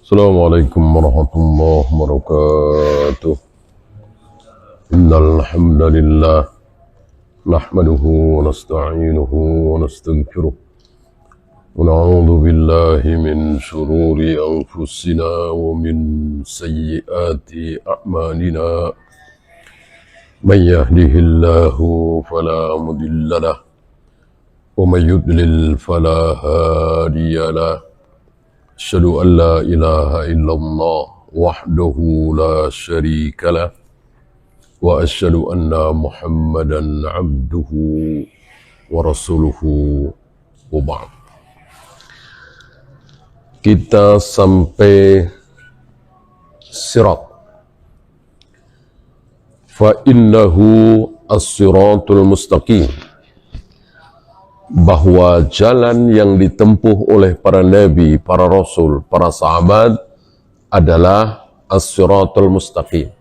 Assalamualaikum warahmatullahi wabarakatuh. Innal hamdalillah nahmaduhu wa nasta'inuhu wa nastaghfiruh. Wa na'udzu billahi min shururi anfusina wa min sayyiati a'malina. Man yahdihillahu fala mudilla lahu wa man yudlil fala hadiya lahu. Asyhadu an la ilaha illallah wahdahu la syarika lah wa asyhadu anna Muhammadan abduhu wa rasuluhu wa ba'd. Kita sampai sirat. Fa innahu as-siratul mustaqim. Bahwa jalan yang ditempuh oleh para nabi, para rasul, para sahabat adalah as-siratul mustaqim.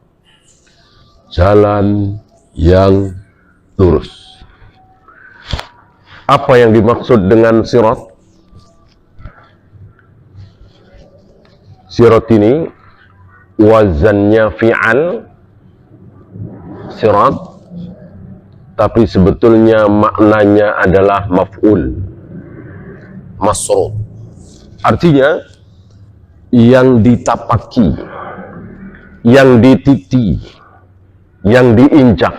Jalan yang lurus. Apa yang dimaksud dengan sirat? Sirat ini wazannya fi'al, sirat, tapi sebetulnya maknanya adalah maf'ul, masrut. Artinya yang ditapaki, yang dititi, yang diinjak.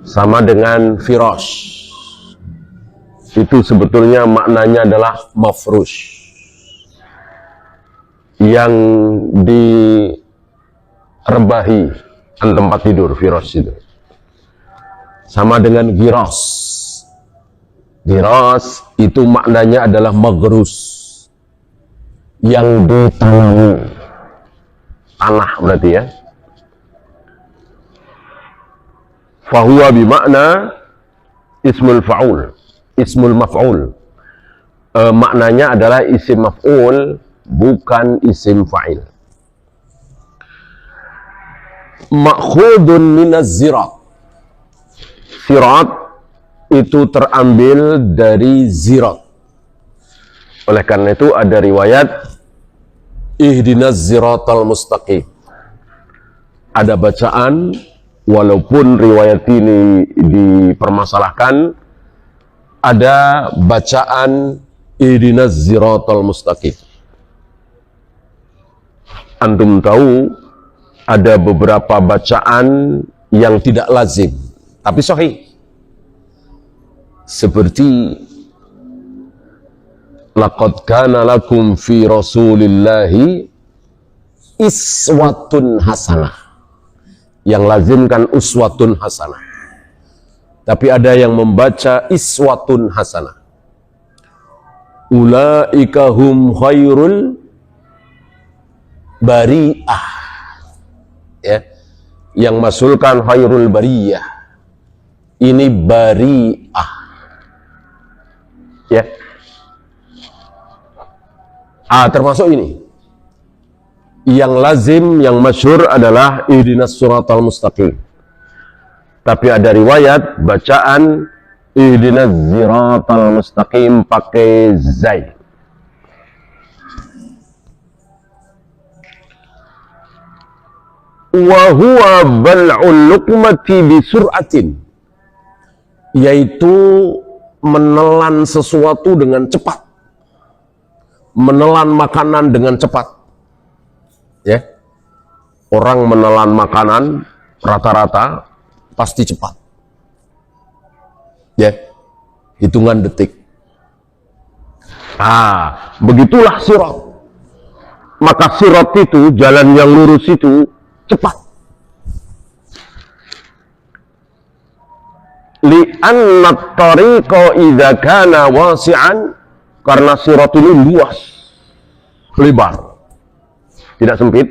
Sama dengan firash. Itu sebetulnya maknanya adalah mafrush, yang direbahi tempat tidur, firash itu. Sama dengan giras. Giras itu maknanya adalah maghrus, yang ditanami. Tanah berarti ya. Fahuwa bimakna ismul fa'ul, ismul maf'ul. Maknanya adalah isim maf'ul, bukan isim fa'il. Ma'khudun minaz zirat. Sirat itu terambil dari zirat. Oleh karena itu ada riwayat ihdinas ziratal mustaqim. Ada bacaan, walaupun riwayat ini dipermasalahkan, ada bacaan ihdinas ziratal mustaqim. Antum tahu ada beberapa bacaan yang tidak lazim, tapi sahih. Seperti laqad kana lakum fi rasulillahi iswatun hasanah. Yang lazim kan uswatun hasanah. Tapi ada yang membaca iswatun hasanah. Ulaika hum khairul bari'ah. Ya. Yang masulkan khairul bariyah. Ini bari'ah. Ya. Termasuk ini. Yang lazim, yang masyhur adalah ihdinas siratal mustaqim. Tapi ada riwayat bacaan ihdinas siratal mustaqim pakai zai. Wa huwa bal'ul luqmati bi sur'atin, yaitu menelan sesuatu dengan cepat, menelan makanan dengan cepat. Ya, orang menelan makanan rata-rata pasti cepat. Ya, hitungan detik. Begitulah sirat. Maka sirat itu, jalan yang lurus itu cepat. Li'anna at-tariqa idza kana wasi'an, karena sirat ini luas, lebar, tidak sempit.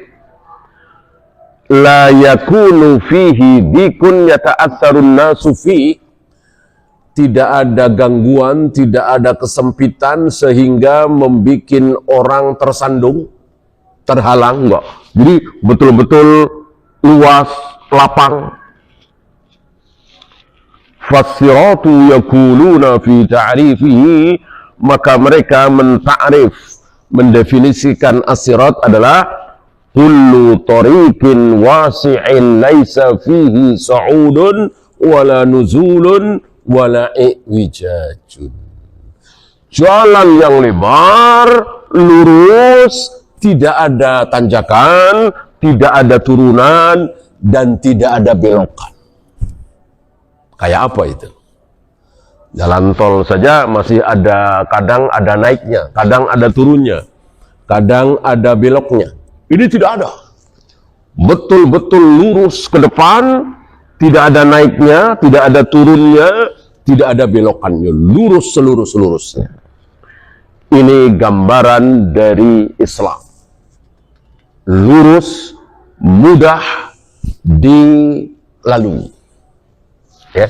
La yakunu fihi dikun yata'atsarun nasu fi, tidak ada gangguan, tidak ada kesempitan sehingga membuat orang tersandung, terhalang, enggak. Jadi betul-betul luas, lapang. Fasiratu yakuluna fi ta'rifihi, maka mereka menta'rif, mendefinisikan as-sirat adalah kullu tariqin wasi'in laisa fihi sa'udun wala nuzulun wala i'wijajun. Jalan yang lebar, lurus, tidak ada tanjakan, tidak ada turunan, dan tidak ada belokan. Kayak apa itu? Jalan tol saja masih ada, kadang ada naiknya, kadang ada turunnya, kadang ada beloknya. Ini tidak ada. Betul-betul lurus ke depan, tidak ada naiknya, tidak ada turunnya, tidak ada belokannya, lurus selurus-lurusnya. Ini gambaran dari Islam. Lurus, mudah dilalui. Ya.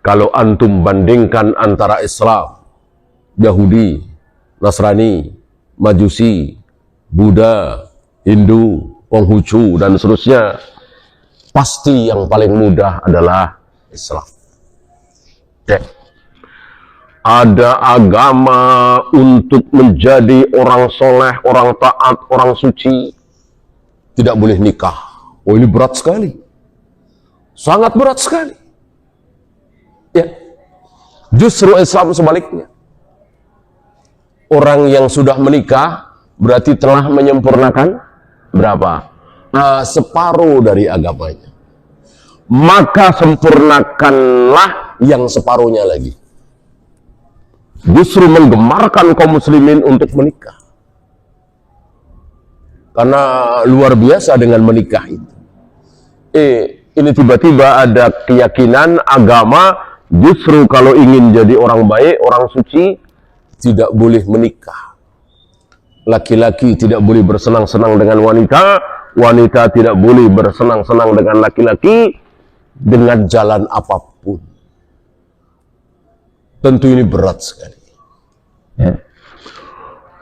Kalau antum bandingkan antara Islam, Yahudi, Nasrani, Majusi, Buddha, Hindu, Konghucu, dan seterusnya, pasti yang paling mudah adalah Islam. Ya. Ada agama untuk menjadi orang soleh, orang taat, orang suci, tidak boleh nikah. Oh, ini berat sekali. Sangat berat sekali. Ya. Justru Islam sebaliknya. Orang yang sudah menikah berarti telah menyempurnakan berapa? Separuh dari agamanya. Maka sempurnakanlah yang separuhnya lagi. Justru menggemarkan kaum muslimin untuk menikah. Karena luar biasa dengan menikah itu. Ini tiba-tiba ada keyakinan agama, justru kalau ingin jadi orang baik, orang suci, tidak boleh menikah. Laki-laki tidak boleh bersenang-senang dengan wanita, wanita tidak boleh bersenang-senang dengan laki-laki, dengan jalan apapun. Tentu ini berat sekali. Ya.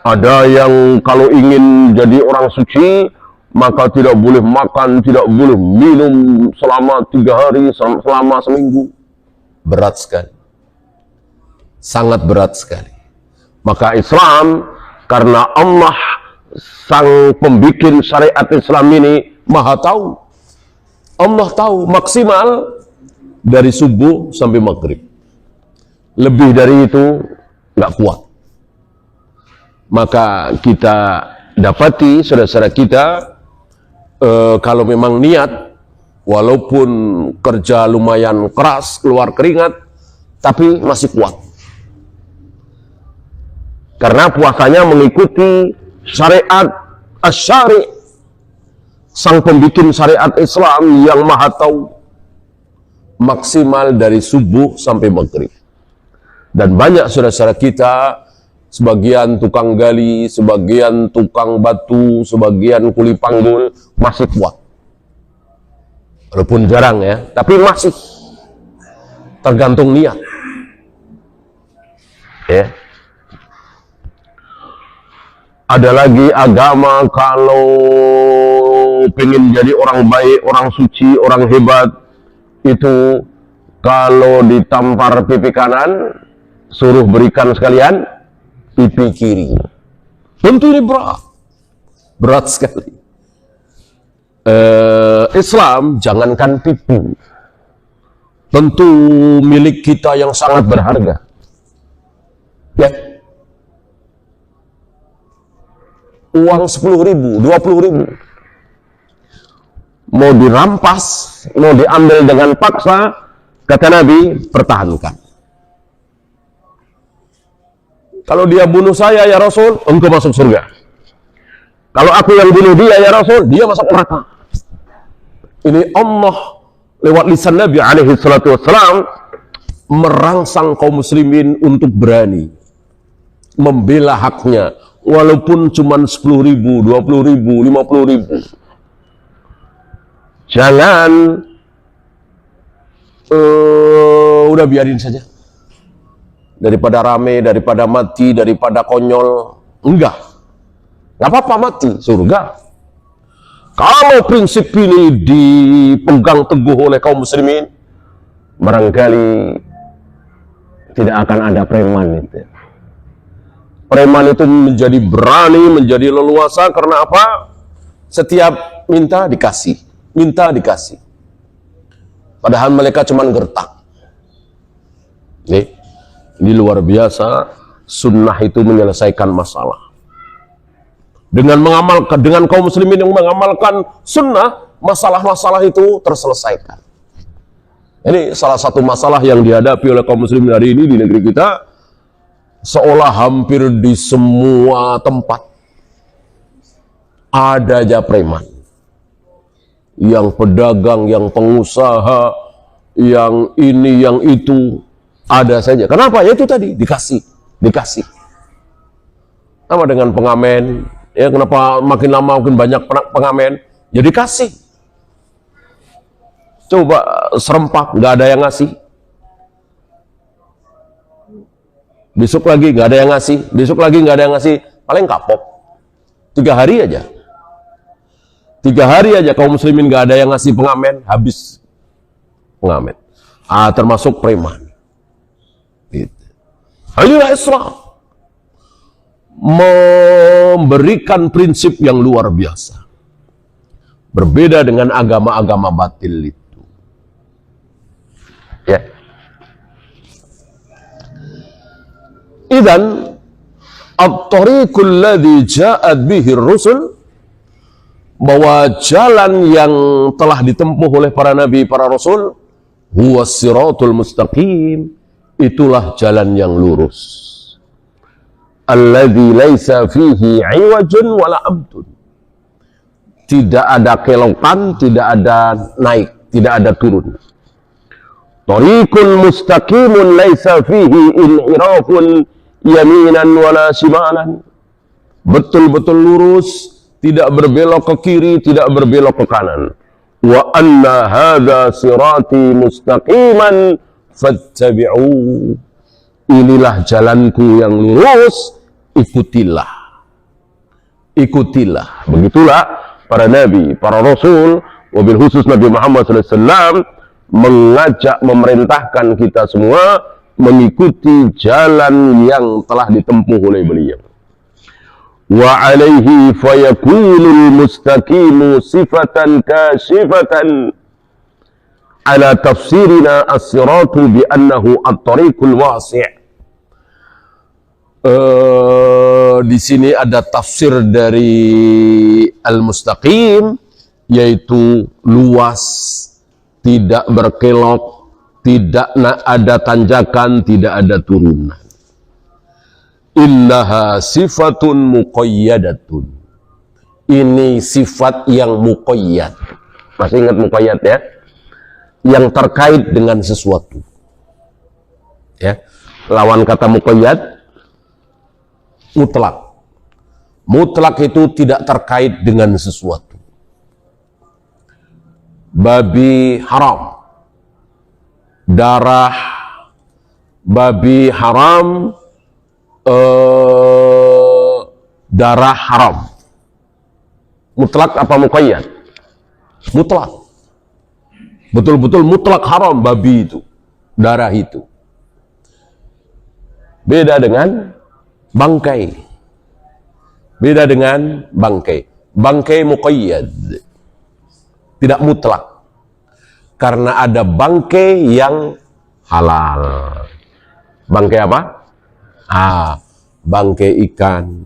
Ada yang kalau ingin jadi orang suci, maka tidak boleh makan, tidak boleh minum selama 3 hari, selama seminggu. Berat sekali. Sangat berat sekali. Maka Islam, karena Allah sang pembikin syariat Islam ini maha tahu. Allah tahu maksimal dari subuh sampai maghrib. Lebih dari itu nggak kuat. Maka kita dapati saudara-saudara kita, kalau memang niat, walaupun kerja lumayan keras, keluar keringat, tapi masih kuat. Karena puasanya mengikuti syariat asy-syari', sang pembikin syariat Islam yang maha tahu, maksimal dari subuh sampai maghrib. Dan banyak saudara-saudara kita, sebagian tukang gali, sebagian tukang batu, sebagian kuli panggul, masih kuat. Walaupun jarang ya, tapi masih. Tergantung niat. Ya. Ada lagi agama kalau pengen jadi orang baik, orang suci, orang hebat, itu kalau ditampar pipi kanan, suruh berikan sekalian pipi kiri. Tentu ini berat sekali. Islam jangankan pipi, tentu milik kita yang sangat berharga. Ya. Uang 10.000, 20.000 mau dirampas, mau diambil dengan paksa, kata Nabi, pertahankan. Kalau dia bunuh saya ya Rasul, engkau masuk surga. Kalau aku yang bunuh dia ya Rasul, dia masuk neraka. Ini Allah lewat lisan Nabi alaihi salatu wassalam merangsang kaum muslimin untuk berani membela haknya, walaupun cuma 10.000, 20.000, 50.000. Jangan udah biarin saja. Daripada rame, daripada mati, daripada konyol. Enggak apa-apa mati, surga. Kalau prinsip ini dipegang teguh oleh kaum muslimin, barangkali tidak akan ada preman itu. Preman itu menjadi berani, menjadi leluasa karena apa? Setiap minta dikasih, minta dikasih. Padahal mereka cuma gertak. Ini luar biasa. Sunnah itu menyelesaikan masalah. Dengan kaum muslimin yang mengamalkan sunnah, masalah-masalah itu terselesaikan. Ini salah satu masalah yang dihadapi oleh kaum muslimin hari ini di negeri kita. Seolah hampir di semua tempat ada aja preman. Yang pedagang, yang pengusaha, yang ini, yang itu, ada saja. Kenapa? Ya itu tadi, dikasih. Sama dengan pengamen. Ya, kenapa makin lama makin banyak pengamen? Ya dikasih. Coba serempak, nggak ada yang ngasih. Besok lagi nggak ada yang ngasih, besok lagi nggak ada yang ngasih, paling kapok. 3 hari aja. 3 hari aja kaum muslimin nggak ada yang ngasih pengamen, habis pengamen. Termasuk preman. Gitu. Inilah Islam memberikan prinsip yang luar biasa. Berbeda dengan agama-agama batil itu. Ya. Idzan at-tariqul ladzi ja'at bihi ar-rusul, bahwa jalan yang telah ditempuh oleh para nabi, para rasul, huwa siratul mustaqim, itulah jalan yang lurus. Alladzi laisa fihi 'iwajun wala amtun. Tidak ada kelokan, tidak ada naik, tidak ada turun. Tariqul mustaqimun laisa fihi inhirafun yaminan wala shimalan. Betul-betul lurus, tidak berbelok ke kiri, tidak berbelok ke kanan. Wa anna hadza sirati mustaqiman fattabi'u. Inilah jalanku yang lurus, ikutilah. Ikutilah. Begitulah para nabi, para rasul, wabil khusus Nabi Muhammad SAW mengajak, memerintahkan kita semua mengikuti jalan yang telah ditempuh oleh beliau. Wa alaihi fayakunul mustaqimu sifatan kashifatan ala tafsirina as-siratu bi annahu at-tariqul wasi'. Di sini ada tafsir dari al-mustaqim, yaitu luas, tidak berkelok, tidak ada tanjakan, tidak ada turunan. Innaha sifatun muqayyadatun. Ini sifat yang muqayyad. Masih ingat muqayyad ya? Yang terkait dengan sesuatu. Ya. Lawan kata muqayyad, mutlak. Mutlak itu tidak terkait dengan sesuatu. Babi haram. Darah babi haram, darah haram. Mutlak apa muqayyad? Mutlak. Betul-betul mutlak haram babi itu, darah itu. Beda dengan bangkai. Beda dengan bangkai. Bangkai muqayyad. Tidak mutlak. Karena ada bangkai yang halal. Bangkai apa? Bangkai ikan,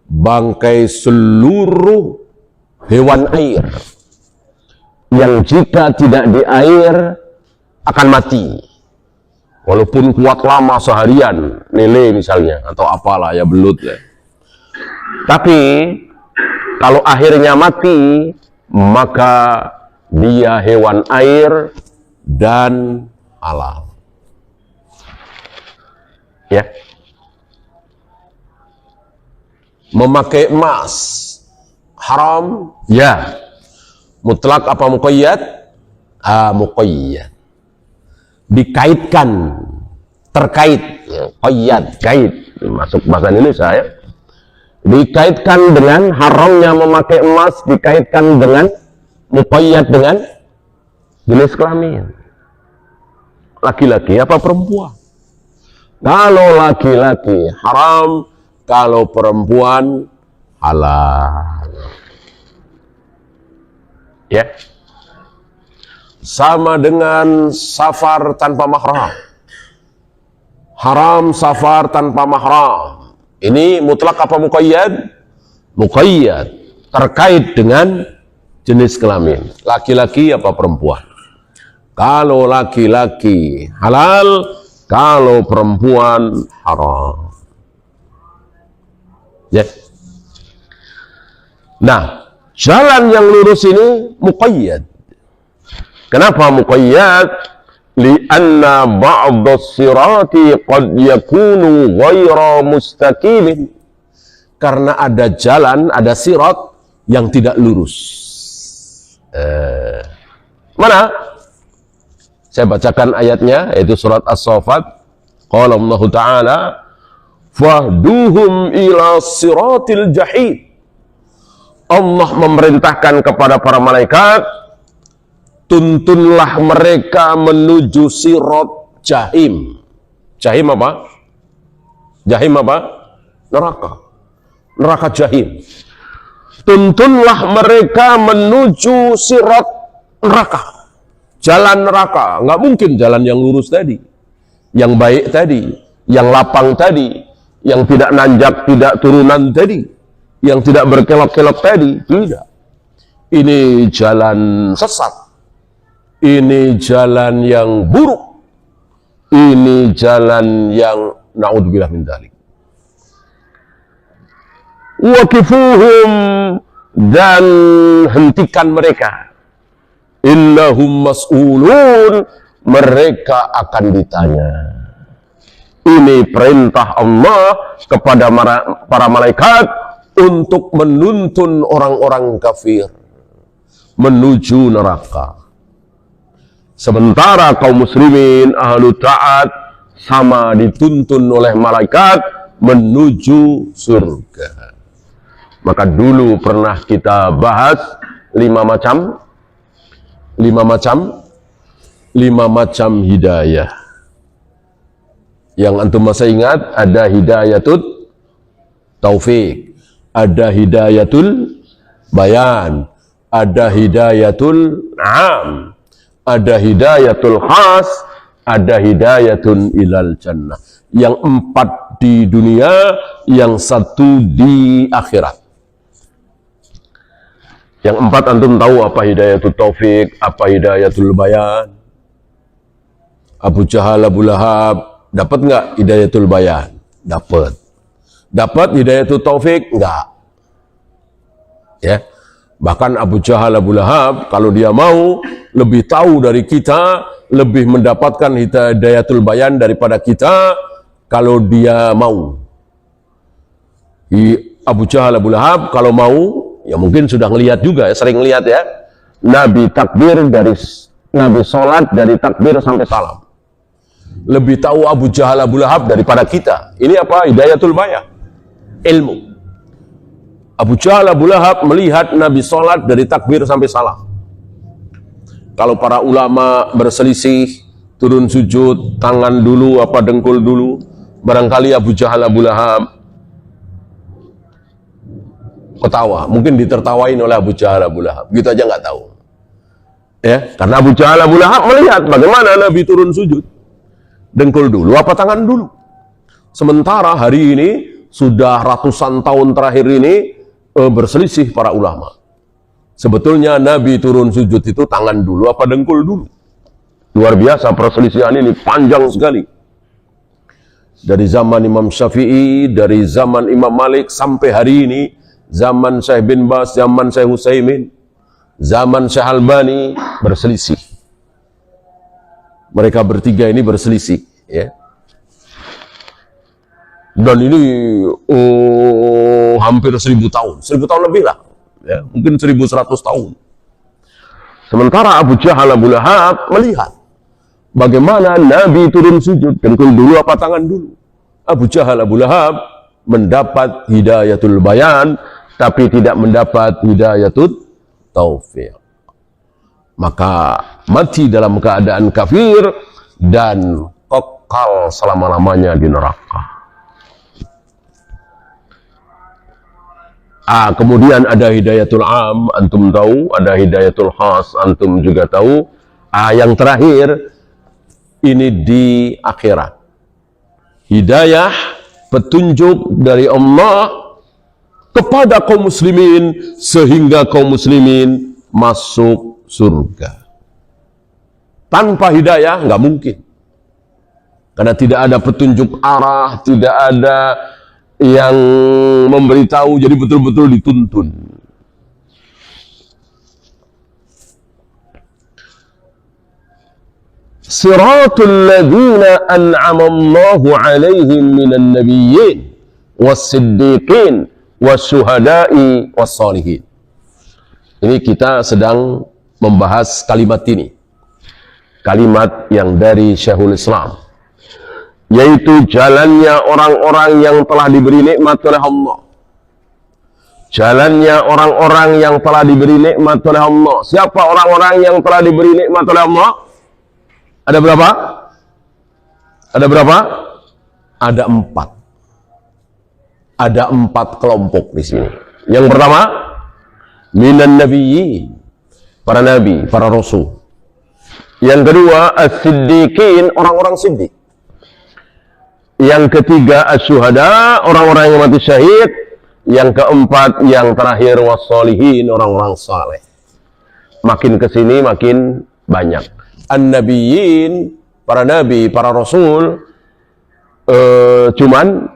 bangkai seluruh hewan air yang jika tidak di air akan mati. Walaupun kuat lama seharian, lele misalnya, atau apalah ya, belut ya. Tapi kalau akhirnya mati, maka dia hewan air dan halal. Ya. Memakai emas haram? Ya. Mutlak apa muqayyad? Muqayyad. Dikaitkan, terkait, ya, qayyad, kait, masuk bahasa Indonesia ya. Dikaitkan dengan haramnya memakai emas, dikaitkan dengan muqayyad dengan jenis kelamin. Laki-laki apa perempuan? Kalau laki-laki haram kalau perempuan halal. Ya. Sama dengan safar tanpa mahram. Haram safar tanpa mahram. Ini mutlak apa muqayyad? Muqayyad. Terkait dengan jenis kelamin. Laki-laki apa perempuan. Kalau laki-laki halal, kalau perempuan haram. Ya. Nah, jalan yang lurus ini muqayyad. Kenapa muqayyad? Lianna ba'd as-sirati qad yakunu ghayra mustaqim. Karena ada jalan, ada sirat yang tidak lurus. Mana? Saya bacakan ayatnya, yaitu surat As-Saffat. Qala Allah Ta'ala, fahduhum ila siratil jahim. Allah memerintahkan kepada para malaikat, tuntunlah mereka menuju sirat jahim. Jahim apa? Jahim apa? Neraka. Neraka jahim. Tuntunlah mereka menuju sirat neraka. Jalan neraka. Nggak mungkin jalan yang lurus tadi. Yang baik tadi. Yang lapang tadi. Yang tidak nanjak, tidak turunan tadi. Yang tidak berkelok-kelok tadi. Tidak. Ini jalan sesat. Ini jalan yang buruk. Ini jalan yang na'udzubillah min dzalik. Waqifuhum, dan hentikan mereka. Innahum mas'ulun, mereka akan ditanya. Ini perintah Allah kepada para malaikat untuk menuntun orang-orang kafir menuju neraka. Sementara kaum muslimin ahlu ta'at sama dituntun oleh malaikat menuju surga. Maka dulu pernah kita bahas 5 macam hidayah. Yang antum masih ingat, ada hidayatul taufik, ada hidayatul bayan, ada hidayatul am, ada hidayatul khas, ada hidayatun ilal jannah. Yang 4 di dunia, yang 1 di akhirat. Yang 4 antum tahu apa hidayatul taufik, apa hidayatul bayan. Abu Jahal, Abu Lahab, dapat nggak hidayatul bayan? Dapat. Dapat hidayatul taufik? Enggak. Ya. Bahkan Abu Jahal, Abu Lahab, kalau dia mau lebih tahu dari kita, lebih mendapatkan hidayatul bayan daripada kita, kalau dia mau. Abu Jahal, Abu Lahab, kalau mau, ya mungkin sudah ngelihat juga, ya, sering ngelihat ya. Nabi takbir Nabi sholat dari takbir sampai salam. Lebih tahu Abu Jahal, Abu Lahab daripada kita. Ini apa? Hidayatul bayan. Ilmu. Abu Jahal, Abu Lahab melihat Nabi sholat dari takbir sampai salam. Kalau para ulama berselisih, turun sujud, tangan dulu, apa dengkul dulu. Barangkali Abu Jahal, Abu Lahab ketawa, mungkin ditertawain oleh Abu Jahal, Abu Lahab, gitu aja nggak tahu. Ya, karena Abu Jahal, Abu Lahab melihat bagaimana Nabi turun sujud, dengkul dulu, apa tangan dulu. Sementara hari ini sudah ratusan tahun terakhir ini berselisih para ulama. Sebetulnya Nabi turun sujud itu tangan dulu, apa dengkul dulu. Luar biasa perselisihan ini, panjang sekali. Dari zaman Imam Syafi'i, dari zaman Imam Malik sampai hari ini. Zaman Syekh bin Bas, zaman Syekh Utsaimin, zaman Syekh Albani berselisih. Mereka bertiga ini berselisih, ya. Dan ini hampir 1000 tahun, 1000 tahun lebih lah, ya, mungkin 1100 tahun. Sementara Abu Jahal, Abu Lahab melihat bagaimana Nabi turun sujud, dengkul dulu apa tangan dulu. Abu Jahal, Abu Lahab mendapat hidayatul bayan, tapi tidak mendapat hidayatul taufik. Maka mati dalam keadaan kafir dan kekal selama-lamanya di neraka. Kemudian ada hidayatul am, antum tahu, ada hidayatul khas, antum juga tahu. Yang terakhir ini di akhirat. Hidayah, petunjuk dari Allah kepada kaum muslimin sehingga kaum muslimin masuk surga. Tanpa hidayah nggak mungkin. Karena tidak ada petunjuk arah, tidak ada yang memberitahu, jadi betul-betul dituntun. Siratul ladzina an'ama Allahu 'alaihim minan nabiyyin was-siddiqin was-syuhada'i was-shalihin. Ini kita sedang membahas kalimat ini. Kalimat yang dari Syekhul Islam, yaitu jalannya orang-orang yang telah diberi nikmat oleh Allah. Jalannya orang-orang yang telah diberi nikmat oleh Allah. Siapa orang-orang yang telah diberi nikmat oleh Allah? Ada berapa? Ada berapa? Ada 4. Ada 4 kelompok di sini. Yang pertama, minan nabiyyin, para nabi, para rasul. Yang kedua, as-siddiqin, orang-orang siddiq. Yang ketiga, as-syuhada, orang-orang yang mati syahid. Yang keempat, yang terakhir, was-shalihin, orang-orang saleh. Makin kesini makin banyak. An-nabiyyin, para nabi, para rasul, cuman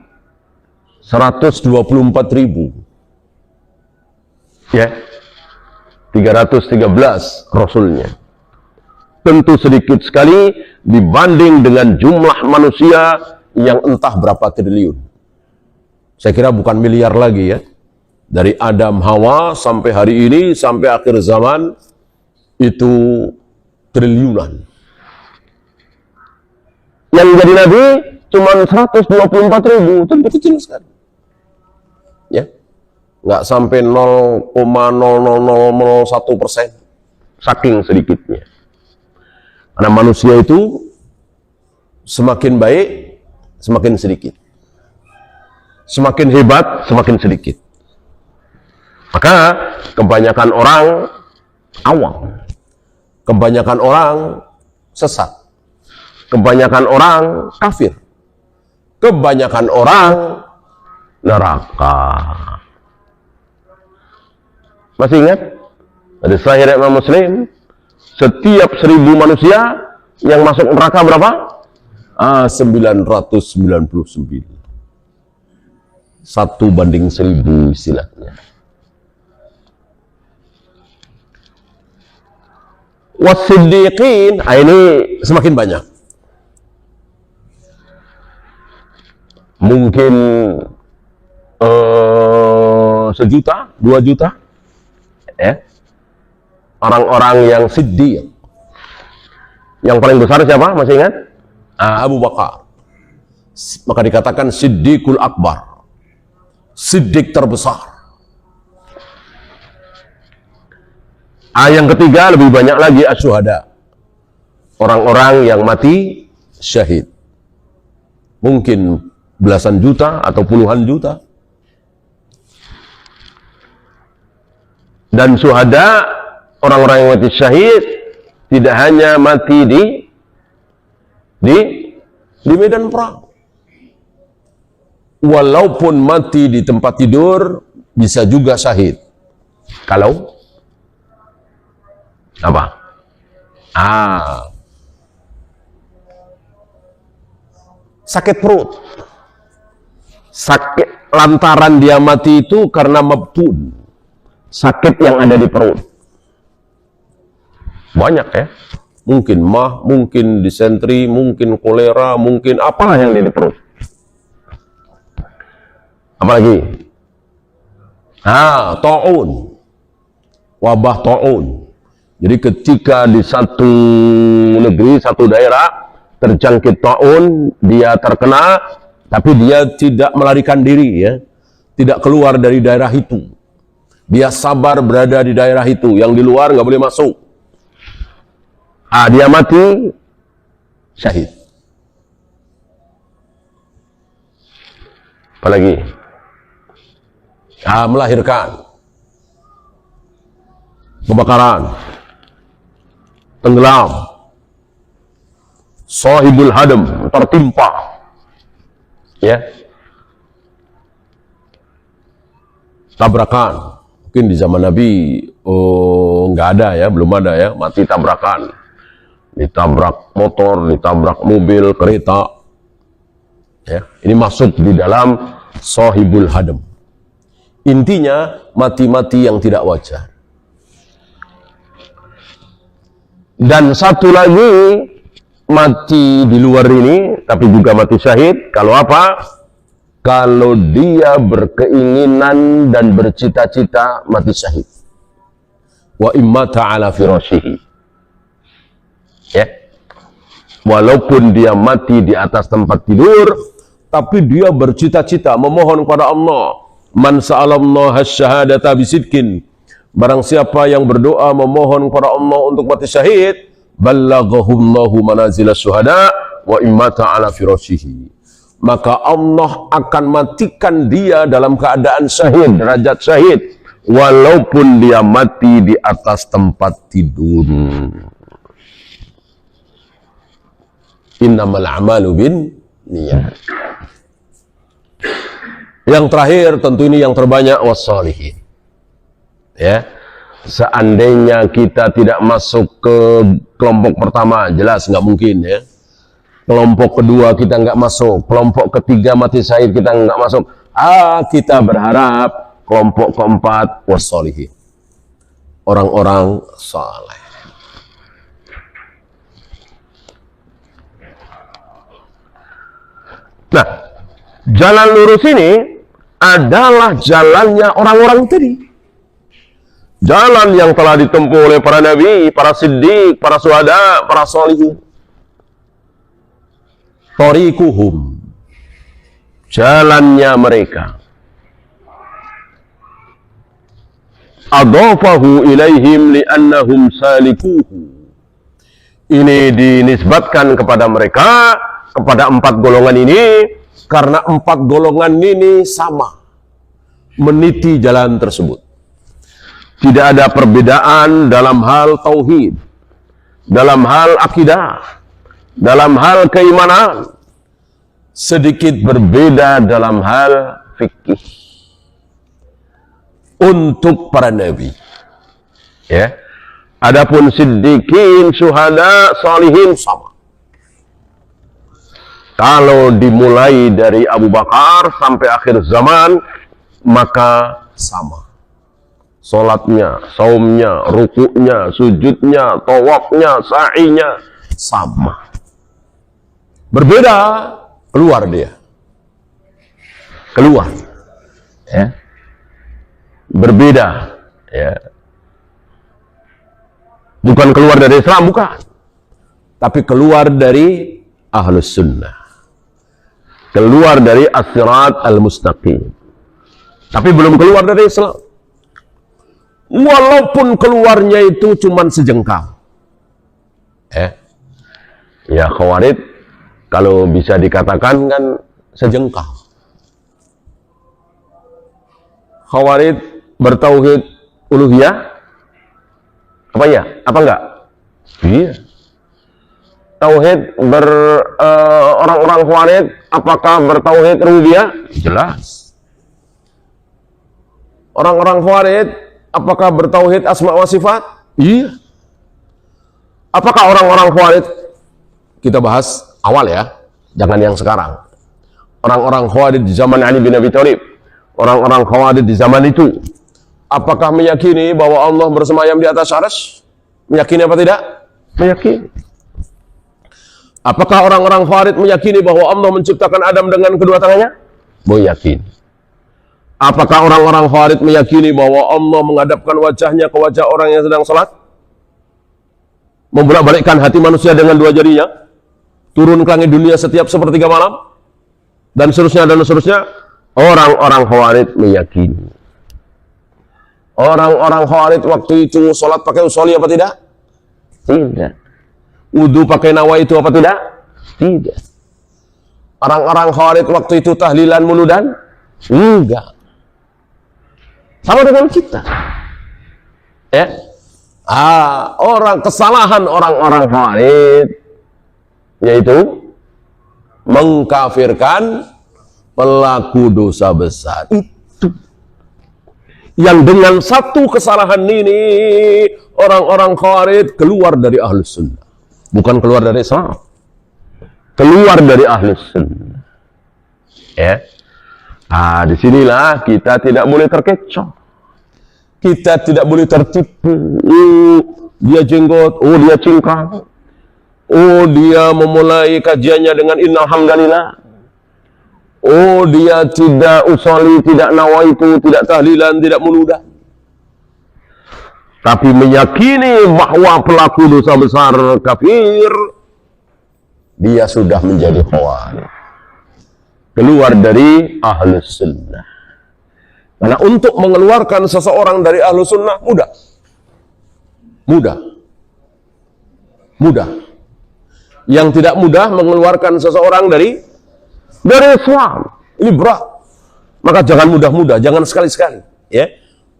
124.000. Ya, 313 rasulnya. Tentu sedikit sekali dibanding dengan jumlah manusia yang entah berapa triliun. Saya kira bukan miliar lagi ya. Dari Adam Hawa sampai hari ini, sampai akhir zaman, itu triliunan. Yang jadi nabi cuma 124.000, tentu kecil sekali. Ya, nggak sampai 0,00001%, saking sedikitnya. Karena manusia itu semakin baik, semakin sedikit. Semakin hebat, semakin sedikit. Maka kebanyakan orang awam, kebanyakan orang sesat, kebanyakan orang kafir, kebanyakan orang neraka. Masih ingat? Hadis sahih riwayat Imam Muslim, setiap 1000 manusia yang masuk neraka berapa? 999. 1/1000 istilahnya. Was-siddiqin, ini semakin banyak. Mungkin 1 juta, 2 juta. Ya. Orang-orang yang siddiq. Yang paling besar siapa? Masih ingat? Abu Bakar. Maka dikatakan siddiqul akbar, siddiq terbesar. Yang ketiga lebih banyak lagi asyuhada, orang-orang yang mati syahid. Mungkin belasan juta atau puluhan juta. Dan syuhada, orang-orang yang mati syahid, tidak hanya mati di medan perang. Walaupun mati di tempat tidur, bisa juga syahid. Kalau apa? Sakit perut. Sakit lantaran dia mati itu karena mabtun. Sakit yang ada di perut. Banyak ya. Mungkin mah, mungkin disentri, mungkin kolera, mungkin apalah yang ada di perut. Apalagi? Ta'un. Wabah ta'un. Jadi ketika di satu negeri, satu daerah terjangkit ta'un, dia terkena, tapi dia tidak melarikan diri ya. Tidak keluar dari daerah itu. Dia sabar berada di daerah itu, yang di luar nggak boleh masuk. Dia mati syahid. Apalagi melahirkan, kebakaran, tenggelam, sahibul hadam, tertimpa, ya, tabrakan. Mungkin di zaman Nabi nggak ada ya, belum ada ya, mati tabrakan, ditabrak motor, ditabrak mobil, kereta, ya, ini masuk di dalam sahibul hadam. Intinya mati-mati yang tidak wajar. Dan satu lagi mati di luar ini, tapi juga mati syahid. Kalau apa? Kalau dia berkeinginan dan bercita-cita mati syahid. Wa imma ta'ala firashihi. Ya. Walaupun dia mati di atas tempat tidur, tapi dia bercita-cita memohon kepada Allah. Man sa'alallaha syahadata bisidkin. Barang siapa yang berdoa memohon kepada Allah untuk mati syahid, ballaghahullahu manazila syuhada wa imma ta'ala firashihi. Maka Allah akan matikan dia dalam keadaan syahid, derajat syahid, walaupun dia mati di atas tempat tidur. Innamal a'malu bin niyat. Yang terakhir tentu ini yang terbanyak, wassalihin. Ya, seandainya kita tidak masuk ke kelompok pertama, jelas nggak mungkin ya. Kelompok kedua kita nggak masuk, kelompok ketiga mati syahid kita nggak masuk. Kita berharap kelompok keempat, wassalihin, orang-orang saleh. Nah, jalan lurus ini adalah jalannya orang-orang tadi. Jalan yang telah ditempuh oleh para nabi, para siddiq, para syuhada, para sholihin. Tariquhum, jalannya mereka. Adhafahu ilaihim li'annahum salikuhu. Ini dinisbatkan kepada mereka, kepada empat golongan ini, karena empat golongan ini sama meniti jalan tersebut. Tidak ada perbedaan dalam hal tauhid, dalam hal akidah, dalam hal keimanan. Sedikit berbeda dalam hal fikih. Untuk para nabi, ya. Adapun siddiqin, syuhada, salihin sama. Kalau dimulai dari Abu Bakar sampai akhir zaman, maka sama. Salatnya, saumnya, rukuknya, sujudnya, tawafnya, sa'inya, sama. Berbeda, keluar dia. Keluar. Ya. Berbeda. Ya. Bukan keluar dari Islam, bukan. Tapi keluar dari Ahlus Sunnah. Keluar dari as-sirat al-mustaqim. Tapi belum keluar dari Islam. Walaupun keluarnya itu cuma sejengkal. Ya Khawarij, kalau bisa dikatakan kan sejengkal. Khawarij bertauhid uluhiyah? Apa ya? Apa enggak? Iya. Tauhid orang-orang Khawarij apakah bertauhid rububiyah? Jelas. Orang-orang Khawarij apakah bertauhid asma wa sifat? Iya. Apakah orang-orang Khawarij, kita bahas awal ya, jangan yang sekarang. Orang-orang Khawarij di zaman Ali bin Abi Thalib, orang-orang Khawarij di zaman itu, apakah meyakini bahwa Allah bersemayam di atas arsy? Meyakini apa tidak? Meyakini. Apakah orang-orang Khawarij meyakini bahwa Allah menciptakan Adam dengan kedua tangannya? Meyakini. Apakah orang-orang Khawarij meyakini bahwa Allah menghadapkan wajahnya ke wajah orang yang sedang salat? Membolak-balikkan hati manusia dengan dua jarinya? Turun ke langit dunia setiap sepertiga malam? Dan seterusnya dan seterusnya. Orang-orang Khawarij meyakini. Orang-orang Khawarij waktu itu salat pakai usholi apa tidak? Tidak. Wudu pakai nawaitu apa tidak? Tidak. Orang-orang Khawarij waktu itu tahlilan muludan? Enggak. Sama dengan kita. Ya. Kesalahan orang-orang Khawarij yaitu mengkafirkan pelaku dosa besar. Itu yang dengan satu kesalahan ini orang-orang Khawarij keluar dari Ahlus Sunnah. Bukan keluar dari Islam. Keluar dari Ahlus Sunnah. Ya. Disinilah kita tidak boleh terkecoh. Kita tidak boleh tertipu. Dia jenggot, dia cingkrang. Dia memulai kajiannya dengan innal hamdalillah. Dia tidak usoli, tidak nawaitu, tidak tahlilan, tidak muludah. Tapi meyakini bahwa pelaku dosa besar kafir, dia sudah menjadi Khawarij. Keluar dari Ahlus Sunnah. Karena untuk mengeluarkan seseorang dari Ahlus Sunnah mudah. Yang tidak mudah mengeluarkan seseorang dari Islam. Ini berat. Maka jangan mudah-mudah, jangan sekali-sekali ya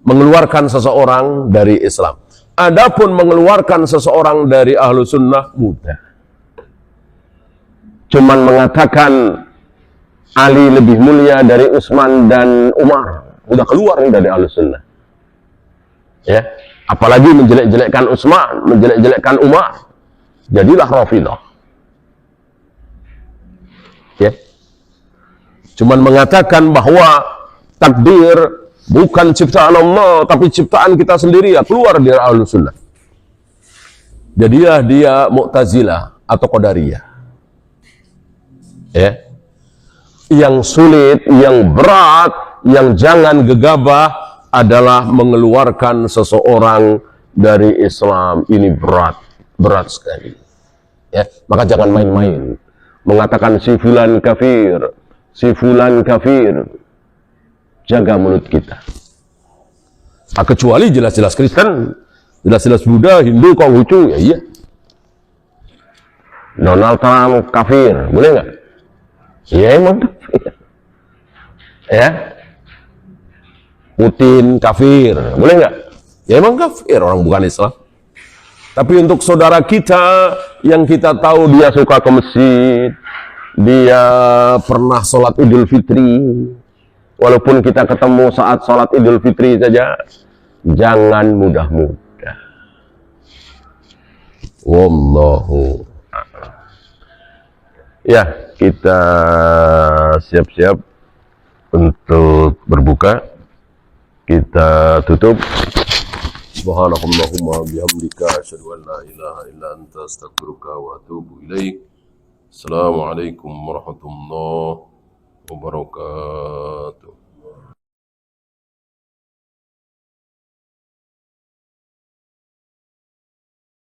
mengeluarkan seseorang dari Islam. Adapun mengeluarkan seseorang dari Ahlus Sunnah mudah. Cuman mengatakan Ali lebih mulia dari Utsman dan Umar, udah keluar nih dari Ahlus Sunnah. Ya, apalagi menjelek-jelekkan Utsman, menjelek-jelekkan Umar, jadilah Rafidhah. Ya, cuman mengatakan bahwa takdir bukan ciptaan Allah, tapi ciptaan kita sendiri, ya keluar dari Ahlus Sunnah. Jadilah dia Mu'tazilah atau Qadariyah. Ya. Yang sulit, yang berat, yang jangan gegabah adalah mengeluarkan seseorang dari Islam. Ini berat sekali. Ya, maka jangan main-main. Mengatakan si fulan kafir. Jaga mulut kita. Kecuali jelas-jelas Kristen, jelas-jelas Buddha, Hindu, Konghucu, ya iya. Donald Trump kafir, boleh nggak? Ya emang kafir. Ya. Putin kafir, boleh nggak? Ya emang kafir, orang bukan Islam. Tapi untuk saudara kita yang kita tahu dia suka ke masjid, dia pernah sholat Idul Fitri, walaupun kita ketemu saat sholat Idul Fitri saja, jangan mudah-mudah. Wallahu a'lam. Ya, kita siap-siap untuk berbuka. Kita tutup. Subhanakallahumma bihamdika asyhadu an la ilaha illa anta astaghfiruka wa atubu ilaik. Assalamualaikum warahmatullahi wabarakatuh.